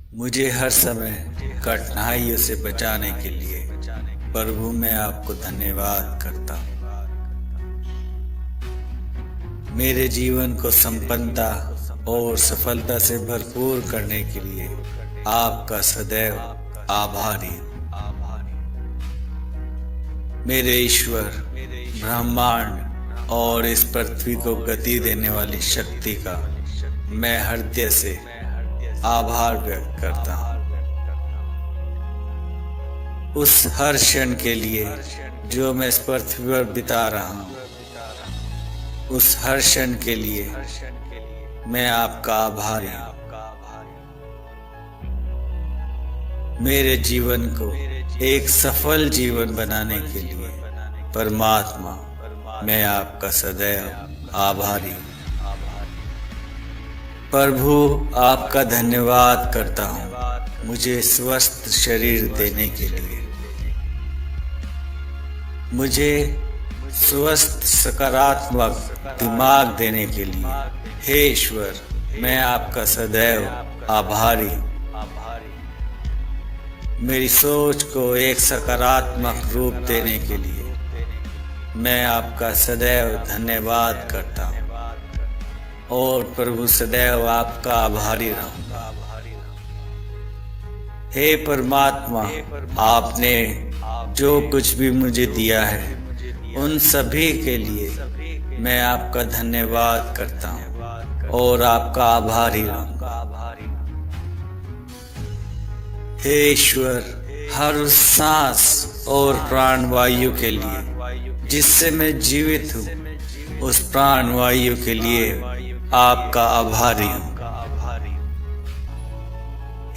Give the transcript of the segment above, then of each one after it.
मुझे हर समय कठिनाइयों से बचाने के लिए प्रभु मैं आपको धन्यवाद करता हूँ। मेरे जीवन को संपन्नता और सफलता से भरपूर करने के लिए आपका सदैव आभारी हूँ। मेरे ईश्वर, ब्रह्मांड और इस पृथ्वी को गति देने वाली शक्ति का मैं हृदय से आभार व्यक्त करता हूँ। उस हर क्षण के लिए जो मैं इस पृथ्वी पर बिता रहा हूँ, उस हर क्षण के लिए मैं आपका आभारी हूँ। मेरे जीवन को एक सफल जीवन बनाने के लिए परमात्मा मैं आपका सदैव आभारी हूँ। प्रभु आपका धन्यवाद करता हूँ मुझे स्वस्थ शरीर देने के लिए, मुझे स्वस्थ सकारात्मक दिमाग देने के लिए। हे ईश्वर, मैं आपका सदैव आभारी हूँ। मेरी सोच को एक सकारात्मक रूप देने के लिए मैं आपका सदैव धन्यवाद करता हूँ और प्रभु सदैव आपका आभारी रहूंगा। हे परमात्मा, आपने जो कुछ भी मुझे दिया है उन सभी के लिए मैं आपका धन्यवाद करता हूँ और आपका आभारी रहूंगा। हे ईश्वर, हर उस सांस और प्राणवायु के लिए जिससे मैं जीवित हूँ, उस प्राणवायु के लिए आपका आभारी हूँ।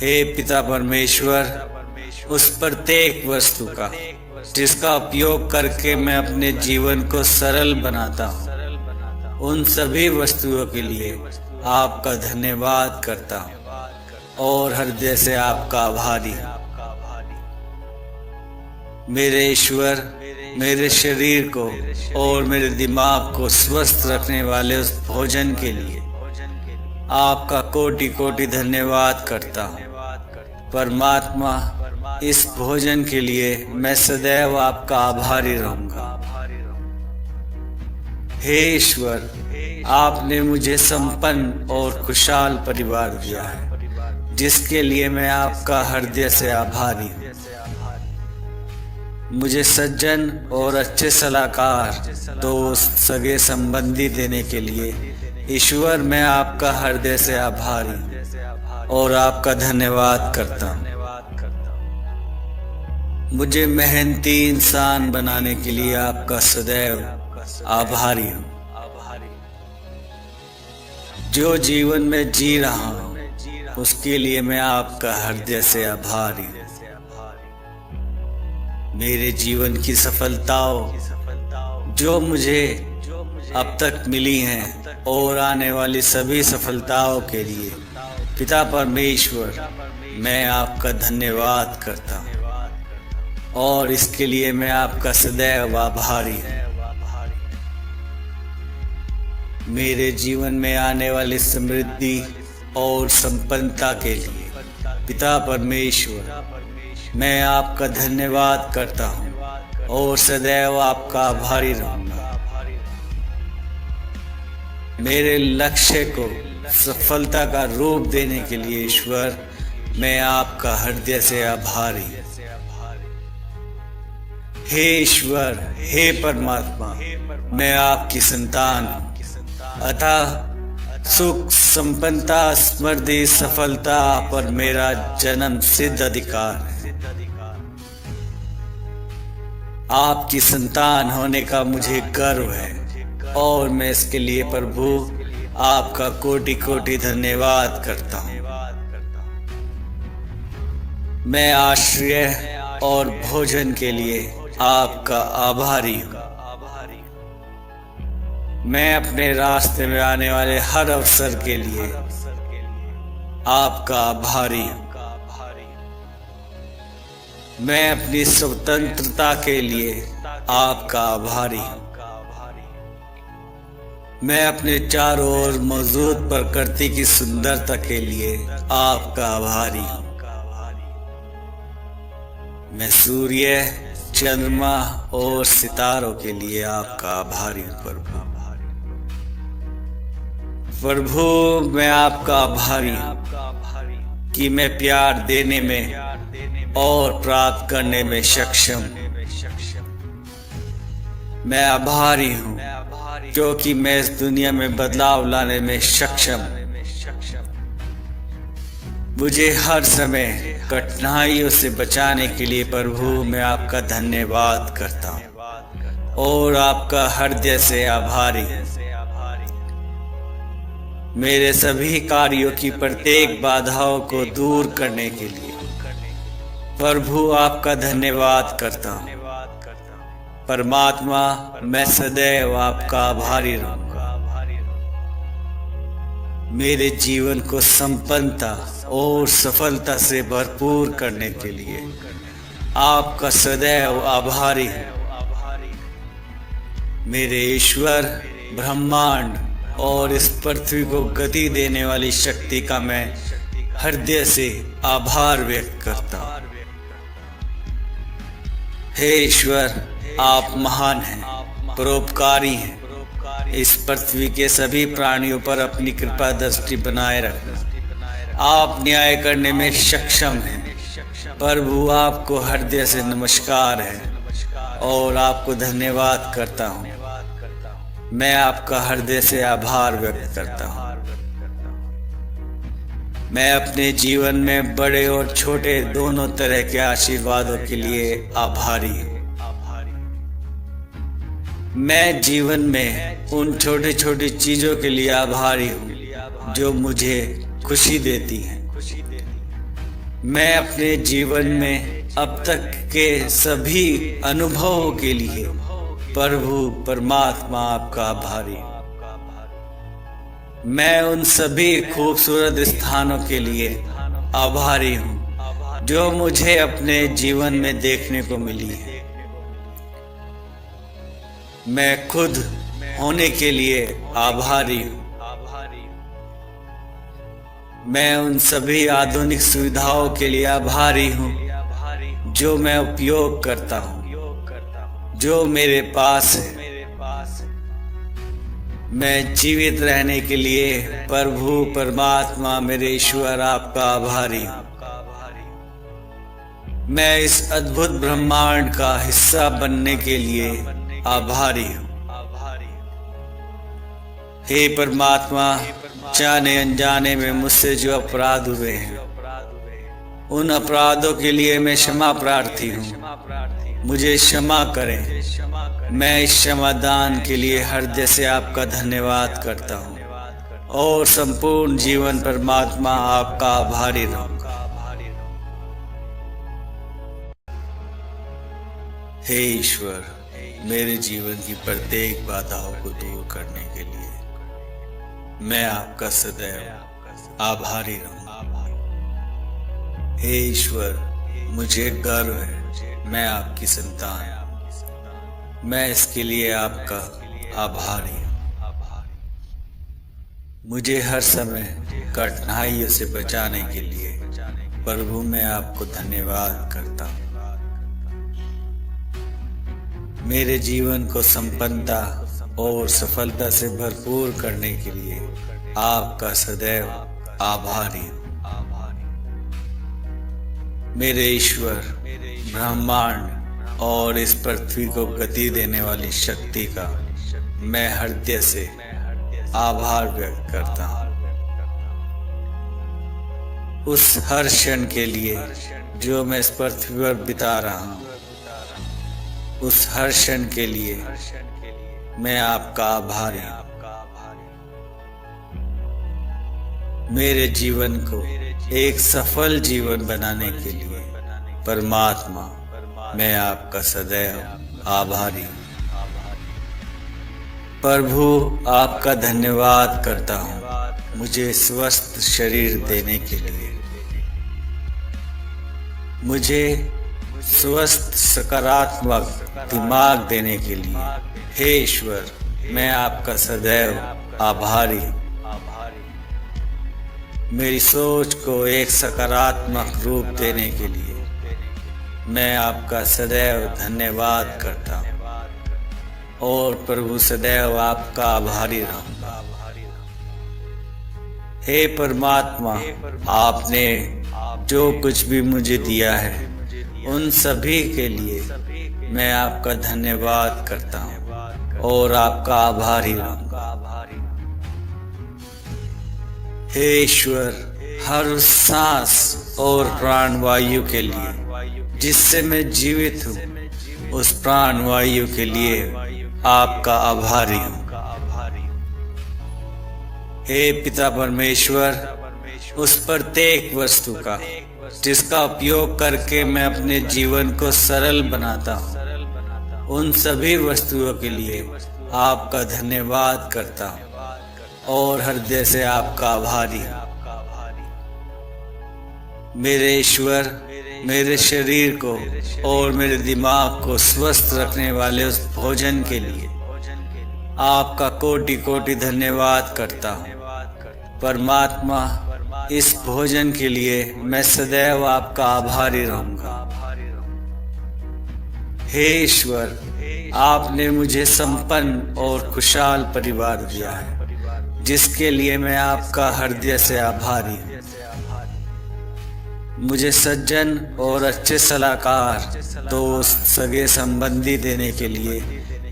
हे पिता परमेश्वर, उस प्रत्येक वस्तु का जिसका उपयोग करके मैं अपने जीवन को सरल बनाता हूँ, उन सभी वस्तुओं के लिए आपका धन्यवाद करता हूँ और हृदय से आपका आभारी हूँ। मेरे ईश्वर, मेरे शरीर को और मेरे दिमाग को स्वस्थ रखने वाले उस भोजन के लिए आपका कोटि कोटि धन्यवाद करता हूँ। परमात्मा, इस भोजन के लिए मैं सदैव आपका आभारी रहूंगा। हे ईश्वर, आपने मुझे संपन्न और खुशहाल परिवार दिया है जिसके लिए मैं आपका हृदय से आभारी हूँ। मुझे सज्जन और अच्छे सलाहकार, दोस्त, सगे संबंधी देने के लिए ईश्वर मैं आपका हृदय से आभारी हूँ और आपका धन्यवाद करता हूँ। मुझे मेहनती इंसान बनाने के लिए आपका सदैव आभारी हूँ। जो जीवन में जी रहा हूँ उसके लिए मैं आपका हृदय से आभारी हूँ। मेरे जीवन की सफलताओं जो मुझे अब तक मिली हैं और आने वाली सभी सफलताओं के लिए पिता परमेश्वर मैं आपका धन्यवाद करता हूँ और इसके लिए मैं आपका सदैव आभारी हूँ। मेरे जीवन में आने वाली समृद्धि और संपन्नता के लिए पिता परमेश्वर मैं आपका धन्यवाद करता हूँ और सदैव आपका आभारी रहूंगा। मेरे लक्ष्य को सफलता का रूप देने के लिए ईश्वर मैं आपका हृदय से आभारी हूँ। हे ईश्वर, हे परमात्मा, मैं आपकी संतान हूँ, अतः सुख, संपन्नता, समृद्धि, सफलता पर मेरा जन्म सिद्ध अधिकार है। आपकी संतान होने का मुझे गर्व है और मैं इसके लिए प्रभु आपका कोटि कोटि धन्यवाद करता हूँ। मैं आश्रय और भोजन के लिए आपका आभारी हूँ। मैं अपने रास्ते में आने वाले हर अवसर के लिए आपका आभारी हूँ। मैं अपनी स्वतंत्रता के लिए आपका आभारी हूँ। मैं अपने चारों ओर मौजूद प्रकृति की सुंदरता के लिए आपका आभारी हूँ। मैं सूर्य, चंद्रमा और सितारों के लिए आपका आभारी हूँ प्रभु। प्रभु, मैं आपका आभारी हूँ कि मैं प्यार देने में और प्राप्त करने में सक्षम हूँ। मैं आभारी हूँ क्योंकि मैं इस दुनिया में बदलाव लाने में सक्षम हूँ। मुझे हर समय कठिनाइयों से बचाने के लिए प्रभु मैं आपका धन्यवाद करता हूँ और आपका हृदय से आभारी हूँ। मेरे सभी कार्यों की प्रत्येक बाधाओं को दूर करने के लिए प्रभु आपका धन्यवाद करता हूँ। परमात्मा, मैं सदैव आपका आभारी रहूंगा। मेरे जीवन को संपन्नता और सफलता से भरपूर करने के लिए आपका सदैव आभारी हूँ। मेरे ईश्वर, ब्रह्मांड और इस पृथ्वी को गति देने वाली शक्ति का मैं हृदय से आभार व्यक्त करता हूँ। हे ईश्वर, आप महान हैं, परोपकारी हैं। इस पृथ्वी के सभी प्राणियों पर अपनी कृपा दृष्टि बनाए रखें। आप न्याय करने में सक्षम हैं। प्रभु, आपको हृदय से नमस्कार है और आपको धन्यवाद करता हूँ। मैं आपका हृदय से आभार व्यक्त करता हूँ। मैं अपने जीवन में बड़े और छोटे दोनों तरह के आशीर्वादों के लिए आभारी हूँ। मैं जीवन में उन छोटी छोटी चीजों के लिए आभारी हूँ जो मुझे खुशी देती हैं। मैं अपने जीवन में अब तक के सभी अनुभवों के लिए प्रभु परमात्मा आपका आभारी हूँ। मैं उन सभी खूबसूरत स्थानों के लिए आभारी हूँ जो मुझे अपने जीवन में देखने को मिली है। मैं खुद होने के लिए आभारी हूँ। मैं उन सभी आधुनिक सुविधाओं के लिए आभारी हूँ जो मैं उपयोग करता हूँ, जो मेरे पास है। मैं जीवित रहने के लिए प्रभु परमात्मा मेरे ईश्वर आपका आभारी हूँ। मैं इस अद्भुत ब्रह्मांड का हिस्सा बनने के लिए आभारी हूँ। हे परमात्मा, जाने अनजाने में मुझसे जो अपराध हुए हैं उन अपराधों के लिए मैं क्षमा प्रार्थी हूँ। मुझे क्षमा करें। मैं इस क्षमादान के लिए हृदय से आपका धन्यवाद करता हूँ और संपूर्ण जीवन परमात्मा आपका आभारी रहूंगा। हे ईश्वर, मेरे जीवन की प्रत्येक बाधाओं को दूर करने के लिए मैं आपका सदैव आभारी रहूंगा। हे ईश्वर, मुझे गर्व है मैं आपकी संतान हूं। मैं इसके लिए आपका आभारी हूँ। मुझे हर समय कठिनाइयों से बचाने के लिए प्रभु मैं आपको धन्यवाद करता हूँ। मेरे जीवन को संपन्नता और सफलता से भरपूर करने के लिए आपका सदैव आभारी हूँ। मेरे ईश्वर, ब्रह्मांड और इस पृथ्वी को गति देने वाली शक्ति का मैं हृदय से आभार व्यक्त करता हूँ। उस हर क्षण के लिए जो मैं इस पृथ्वी पर बिता रहा हूँ, उस हर क्षण के लिए मैं आपका आभारी हूँ। मेरे जीवन को एक सफल जीवन बनाने के लिए परमात्मा मैं आपका सदैव आभारी हूँ। प्रभु, आपका धन्यवाद करता हूँ मुझे स्वस्थ शरीर देने के लिए, मुझे स्वस्थ सकारात्मक दिमाग देने के लिए। हे ईश्वर, मैं आपका सदैव आभारी। मेरी सोच को एक सकारात्मक रूप देने के लिए मैं आपका सदैव धन्यवाद करता हूँ और प्रभु सदैव आपका आभारी रहूँगा। हे परमात्मा, आपने जो कुछ भी मुझे दिया है उन सभी के लिए मैं आपका धन्यवाद करता हूँ और आपका आभारी रहूँगा। हे ईश्वर, हर उस सांस और प्राणवायु के लिए जिससे मैं जीवित हूँ, उस प्राणवायु के लिए आपका आभारी हूँ। हे पिता परमेश्वर, उस प्रत्येक वस्तु का जिसका उपयोग करके मैं अपने जीवन को सरल बनाता हूँ, उन सभी वस्तुओं के लिए आपका धन्यवाद करता हूँ और हृदय से आपका आभारी हूँ। मेरे ईश्वर, मेरे शरीर को और मेरे दिमाग को स्वस्थ रखने वाले उस भोजन के लिए आपका कोटि कोटि धन्यवाद करता हूँ। परमात्मा, इस भोजन के लिए मैं सदैव आपका आभारी रहूँगा। हे ईश्वर, आपने मुझे संपन्न और खुशहाल परिवार दिया है जिसके लिए मैं आपका हृदय से आभारी हूँ। मुझे सज्जन और अच्छे सलाहकार, दोस्त, सगे संबंधी देने के लिए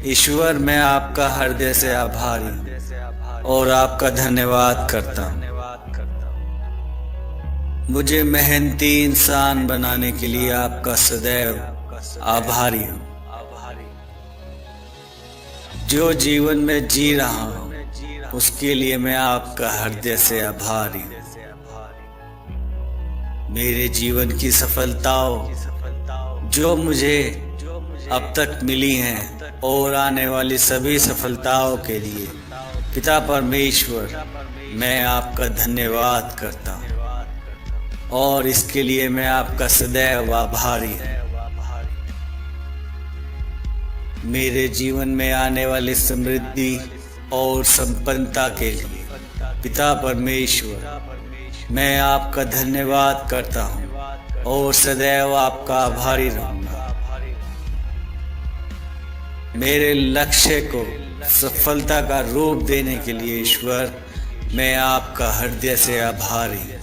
ईश्वर मैं आपका हृदय से आभारी हूँ और आपका धन्यवाद करता हूँ। मुझे मेहनती इंसान बनाने के लिए आपका सदैव आभारी हूँ। जो जीवन में जी रहा हूँ उसके लिए मैं आपका हृदय से आभारी हूँ। मेरे जीवन की सफलताओं जो मुझे अब तक मिली हैं और आने वाली सभी सफलताओं के लिए पिता परमेश्वर मैं आपका धन्यवाद करता हूँ और इसके लिए मैं आपका सदैव आभारी हूँ। मेरे जीवन में आने वाली समृद्धि और संपन्नता के लिए पिता परमेश्वर मैं आपका धन्यवाद करता हूँ और सदैव आपका आभारी रहूँगा। मेरे लक्ष्य को सफलता का रूप देने के लिए ईश्वर मैं आपका हृदय से आभारी हूँ।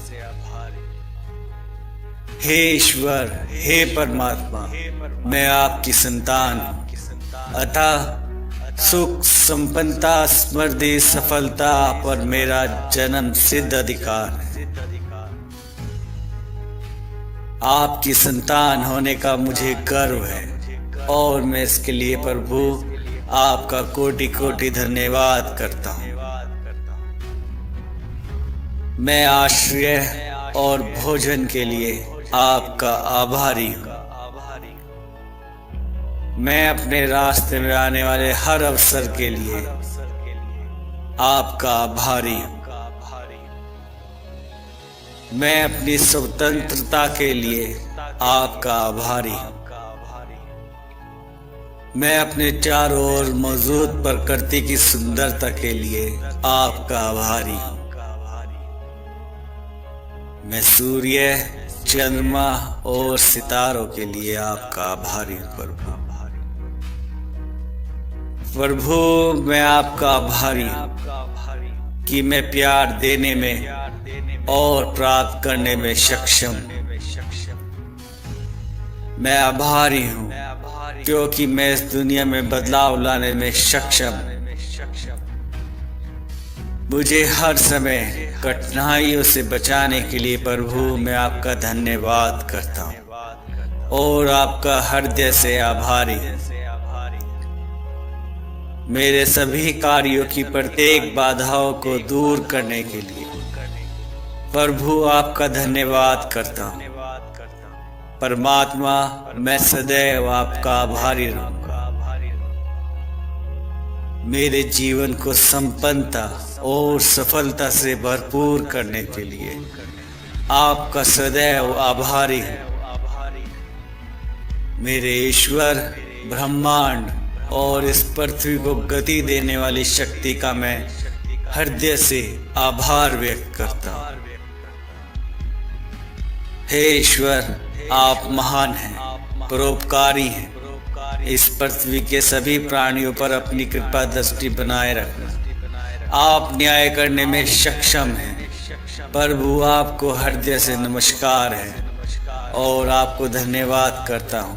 हे ईश्वर, हे परमात्मा, मैं आपकी संतान हूँ, अतः सुख, संपन्नता, समृद्धि, सफलता पर मेरा जन्म सिद्ध अधिकार है। आपकी संतान होने का मुझे गर्व है और मैं इसके लिए प्रभु आपका कोटि कोटि धन्यवाद करता हूँ। मैं आश्रय और भोजन के लिए आपका आभारी हूँ। मैं अपने रास्ते में आने वाले हर अवसर के लिए आपका आभारी हूँ। मैं अपनी स्वतंत्रता के लिए आपका आभारी हूँ। मैं अपने चारों ओर मौजूद प्रकृति की सुंदरता के लिए आपका आभारी हूँ। मैं सूर्य, चंद्रमा और सितारों के लिए आपका आभारी हूँ। प्रभु मैं आपका आभारी हूँ कि मैं प्यार देने में और प्राप्त करने में सक्षम। मैं आभारी हूँ क्योंकि मैं इस दुनिया में बदलाव लाने में सक्षम। मुझे हर समय कठिनाइयों से बचाने के लिए प्रभु मैं आपका धन्यवाद करता हूँ और आपका हृदय से आभारी हूँ। मेरे सभी कार्यों की प्रत्येक बाधाओं को दूर करने के लिए प्रभु आपका धन्यवाद करता हूँ। परमात्मा मैं सदैव आपका आभारी रहूँगा। मेरे जीवन को संपन्नता और सफलता से भरपूर करने के लिए आपका सदैव आभारी हूँ। मेरे ईश्वर, ब्रह्मांड और इस पृथ्वी को गति देने वाली शक्ति का मैं हृदय से आभार व्यक्त करता हूँ। हे ईश्वर, आप महान हैं, परोपकारी हैं। इस पृथ्वी के सभी प्राणियों पर अपनी कृपा दृष्टि बनाए रखना। आप न्याय करने में सक्षम हैं। प्रभु, आपको हृदय से नमस्कार है और आपको धन्यवाद करता हूँ।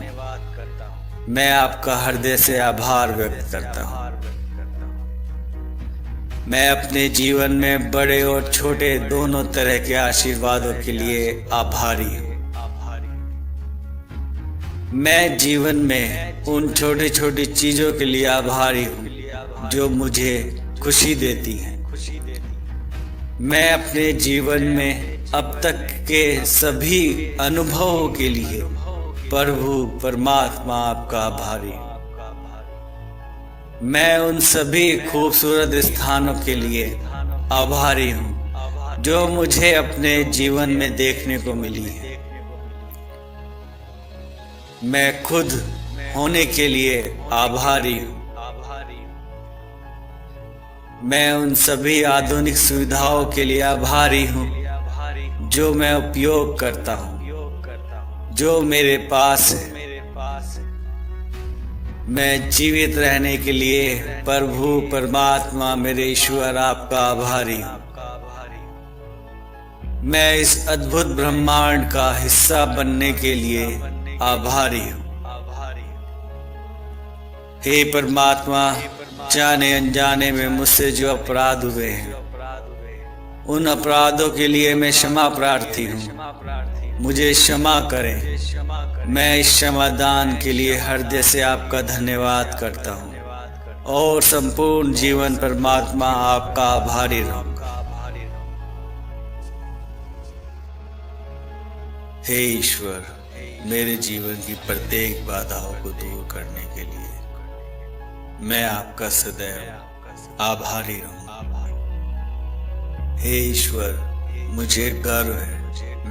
मैं आपका हृदय से आभार व्यक्त करता हूँ। मैं अपने जीवन में बड़े और छोटे दोनों तरह के आशीर्वादों के लिए आभारी हूँ। मैं जीवन में उन छोटी छोटी चीजों के लिए आभारी हूँ जो मुझे खुशी देती हैं। मैं अपने जीवन में अब तक के सभी अनुभवों के लिए प्रभु परमात्मा आपका आभारी हूँ। मैं उन सभी खूबसूरत स्थानों के लिए आभारी हूँ जो मुझे अपने जीवन में देखने को मिली है। मैं खुद होने के लिए आभारी हूँ। मैं उन सभी आधुनिक सुविधाओं के लिए आभारी हूँ जो मैं उपयोग करता हूँ, जो मेरे पास है। मैं जीवित रहने के लिए प्रभु परमात्मा मेरे ईश्वर आपका आभारी हूँ। मैं इस अद्भुत ब्रह्मांड का हिस्सा बनने के लिए आभारी हूँ। हे परमात्मा, जाने अनजाने में मुझसे जो अपराध हुए हैं, उन अपराधों के लिए मैं क्षमा प्रार्थी हूँ। मुझे क्षमा करें। मैं इस क्षमादान के लिए हृदय से आपका धन्यवाद करता हूँ और संपूर्ण जीवन परमात्मा आपका आभारी रहूँगा। हे ईश्वर, मेरे जीवन की प्रत्येक बाधाओं को दूर करने के लिए मैं आपका सदैव आभारी रहूँगा। हे ईश्वर, मुझे गर्व है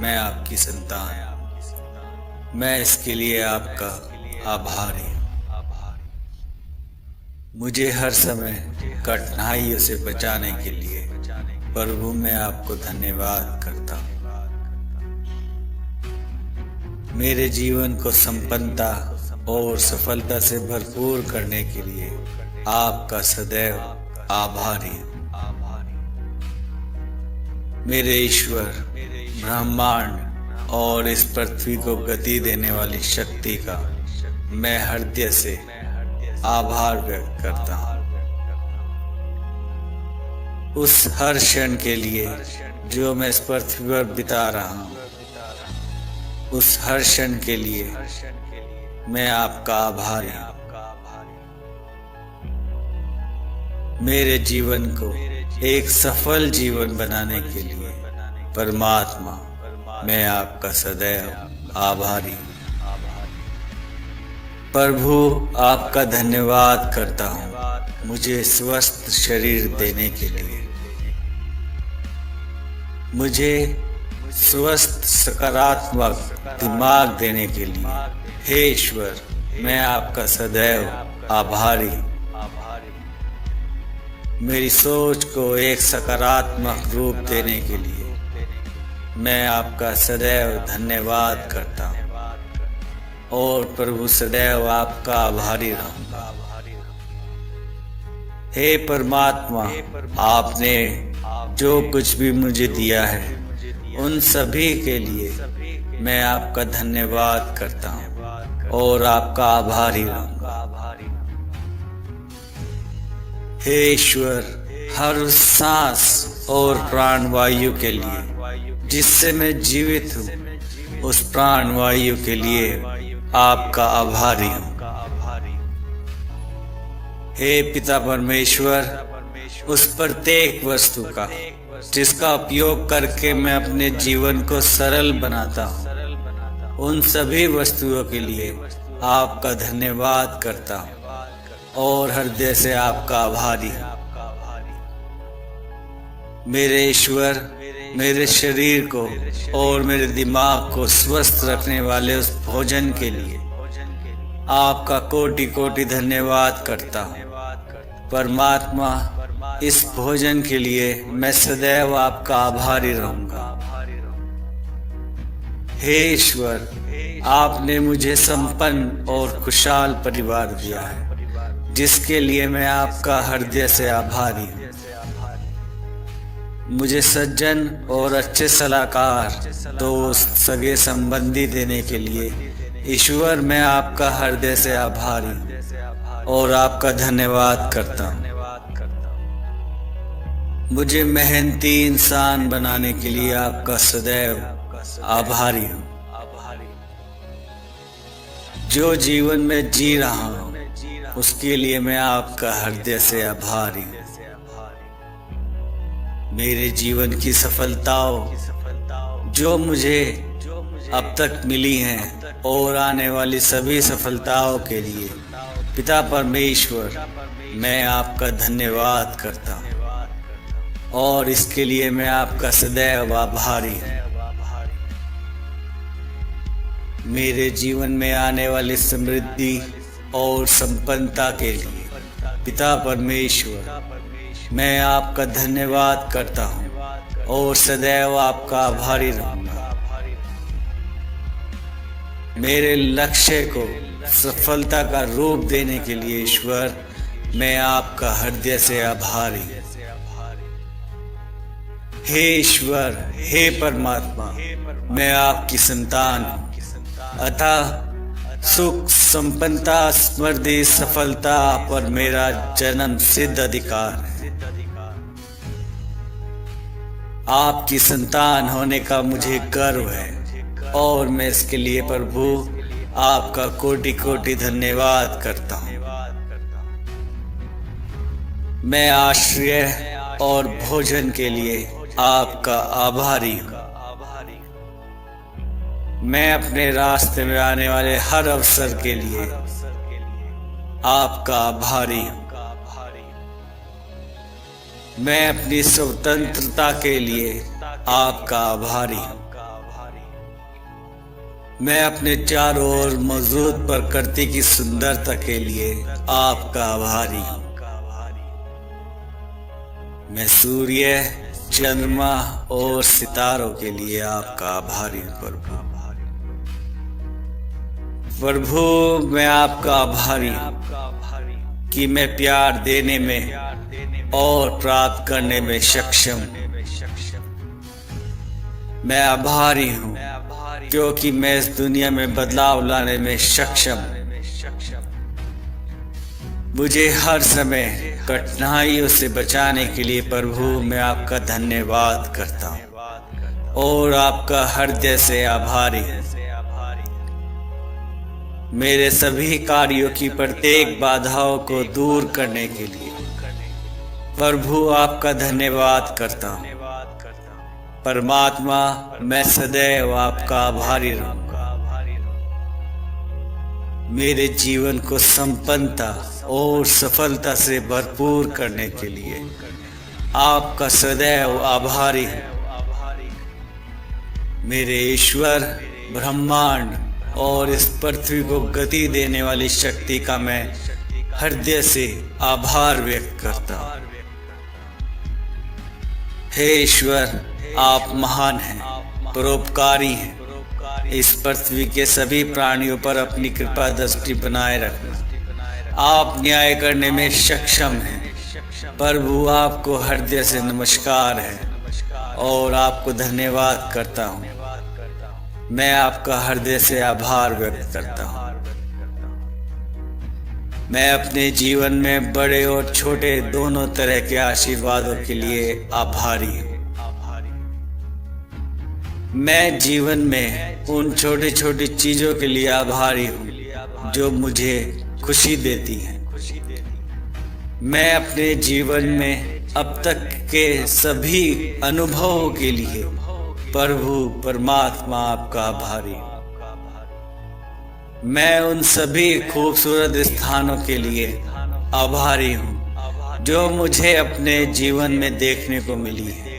मैं आपकी संतान हूँ। मैं इसके लिए आपका आभारी हूँ। मुझे हर समय कठिनाइयों से बचाने के लिए प्रभु मैं आपको धन्यवाद करता हूँ। मेरे जीवन को संपन्नता और सफलता से भरपूर करने के लिए आपका सदैव आभारी हूँ। मेरे ईश्वर, ब्रह्मांड और इस पृथ्वी को गति देने वाली शक्ति का मैं हृदय से आभार व्यक्त करता हूँ। उस हर क्षण के लिए जो मैं इस पृथ्वी पर बिता रहा हूँ, उस हर क्षण के लिए मैं आपका आभारी हूँ। मेरे जीवन को एक सफल जीवन बनाने के लिए परमात्मा मैं आपका सदैव आभारी हूँ। प्रभु, आपका धन्यवाद करता हूँ मुझे स्वस्थ शरीर देने के लिए, मुझे स्वस्थ सकारात्मक दिमाग देने के लिए। हे ईश्वर, मैं आपका सदैव आभारी हूँ। मेरी सोच को एक सकारात्मक रूप देने के लिए मैं आपका सदैव धन्यवाद करता हूँ और प्रभु सदैव आपका आभारी रहूँगा। हे परमात्मा, आपने जो कुछ भी मुझे दिया है उन सभी के लिए मैं आपका धन्यवाद करता हूँ और आपका आभारी रहूँगा। हे ईश्वर, हर सांस और प्राणवायु के लिए जिससे मैं जीवित हूँ, उस प्राणवायु के लिए आपका आभारी हूँ। हे पिता परमेश्वर, उस प्रत्येक वस्तु का जिसका उपयोग करके मैं अपने जीवन को सरल बनाता हूँ, उन सभी वस्तुओं के लिए आपका धन्यवाद करता हूँ और हृदय से आपका आभारी हूँ। मेरे ईश्वर, मेरे शरीर को और मेरे दिमाग को स्वस्थ रखने वाले उस भोजन के लिए आपका कोटि कोटि धन्यवाद करता हूँ। परमात्मा, इस भोजन के लिए मैं सदैव आपका आभारी रहूंगा। हे ईश्वर, आपने मुझे संपन्न और खुशहाल परिवार दिया है, जिसके लिए मैं आपका हृदय से आभारी हूँ। मुझे सज्जन और अच्छे सलाहकार, दोस्त, सगे संबंधी देने के लिए ईश्वर मैं आपका हृदय से आभारी हूँ और आपका धन्यवाद करता हूँ। मुझे मेहनती इंसान बनाने के लिए आपका सदैव आभारी हूँ। जो जीवन में जी रहा हूँ उसके लिए मैं आपका हृदय से आभारी हूँ। मेरे जीवन की सफलताओं जो मुझे अब तक मिली हैं और आने वाली सभी सफलताओं के लिए पिता परमेश्वर मैं आपका धन्यवाद करता हूँ और इसके लिए मैं आपका सदैव आभारी हूँ। मेरे जीवन में आने वाली समृद्धि और संपन्नता के लिए पिता परमेश्वर मैं आपका धन्यवाद करता हूँ और सदैव आपका आभारी रहूंगा। मेरे लक्ष्य को सफलता का रूप देने के लिए ईश्वर मैं आपका हृदय से आभारी हूँ। हे ईश्वर, हे परमात्मा, मैं आपकी संतान हूँ, अतः सुख, संपन्नता, समृद्धि, सफलता पर मेरा जन्म सिद्ध अधिकार है। आपकी संतान होने का मुझे गर्व है और मैं इसके लिए प्रभु आपका कोटि कोटि धन्यवाद करता हूँ। मैं आश्रय और भोजन के लिए आपका आभारी हूँ। मैं अपने रास्ते में आने वाले हर अवसर के लिए आपका आभारी हूँ। मैं अपनी स्वतंत्रता के लिए आपका आभारी हूँ। मैं अपने चारों ओर मौजूद प्रकृति की सुंदरता के लिए आपका आभारी हूँ। मैं सूर्य, चंद्रमा और सितारों के लिए आपका आभारी हूँ। प्रभु मैं आपका आभारी हूँ कि मैं प्यार देने में और प्राप्त करने में सक्षम हूँ। मैं आभारी हूँ क्योंकि मैं इस दुनिया में बदलाव लाने में सक्षम हूँ। मुझे हर समय कठिनाइयों से बचाने के लिए प्रभु मैं आपका धन्यवाद करता हूँ और आपका हृदय से आभारी हूँ। मेरे सभी कार्यों की प्रत्येक बाधाओं को दूर करने के लिए प्रभु आपका धन्यवाद करता हूँ। परमात्मा मैं सदैव आपका आभारी रहूंगा। मेरे जीवन को संपन्नता और सफलता से भरपूर करने के लिए आपका सदैव आभारी हूँ। मेरे ईश्वर, ब्रह्मांड और इस पृथ्वी को गति देने वाली शक्ति का मैं हृदय से आभार व्यक्त करता हूँ। हे ईश्वर, आप महान हैं, परोपकारी हैं। इस पृथ्वी के सभी प्राणियों पर अपनी कृपा दृष्टि बनाए रखना। आप न्याय करने में सक्षम हैं। प्रभु आपको हृदय से नमस्कार है और आपको धन्यवाद करता हूँ। मैं आपका हृदय से आभार व्यक्त करता हूँ। मैं अपने जीवन में बड़े और छोटे दोनों तरह के आशीर्वादों के लिए आभारी हूँ। मैं जीवन में उन छोटी छोटी चीजों के लिए आभारी हूँ जो मुझे खुशी देती हैं। मैं अपने जीवन में अब तक के सभी अनुभवों के लिए प्रभु परमात्मा आपका आभारी हूँ। मैं उन सभी खूबसूरत स्थानों के लिए आभारी हूँ जो मुझे अपने जीवन में देखने को मिली है।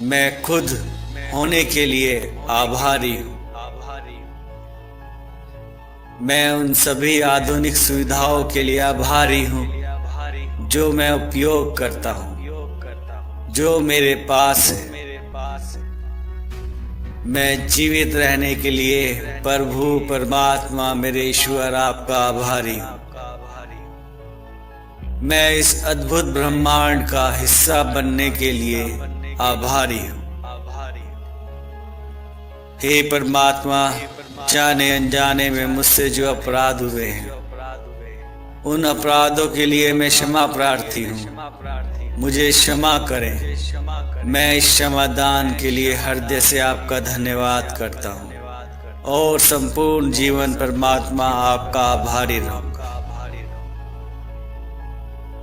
मैं खुद होने के लिए आभारी हूँ। मैं उन सभी आधुनिक सुविधाओं के लिए आभारी हूँ जो मैं उपयोग करता हूँ, जो मेरे पास है। मैं जीवित रहने के लिए प्रभु परमात्मा मेरे ईश्वर आपका आभारी हूँ। मैं इस अद्भुत ब्रह्मांड का हिस्सा बनने के लिए आभारी हूँ। हे परमात्मा, जाने अनजाने में मुझसे जो अपराध हुए हैं, उन अपराधों के लिए मैं क्षमा प्रार्थी हूँ। मुझे क्षमा करें। मैं इस क्षमादान के लिए हृदय से आपका धन्यवाद करता हूँ और संपूर्ण जीवन परमात्मा आपका आभारी रहूं।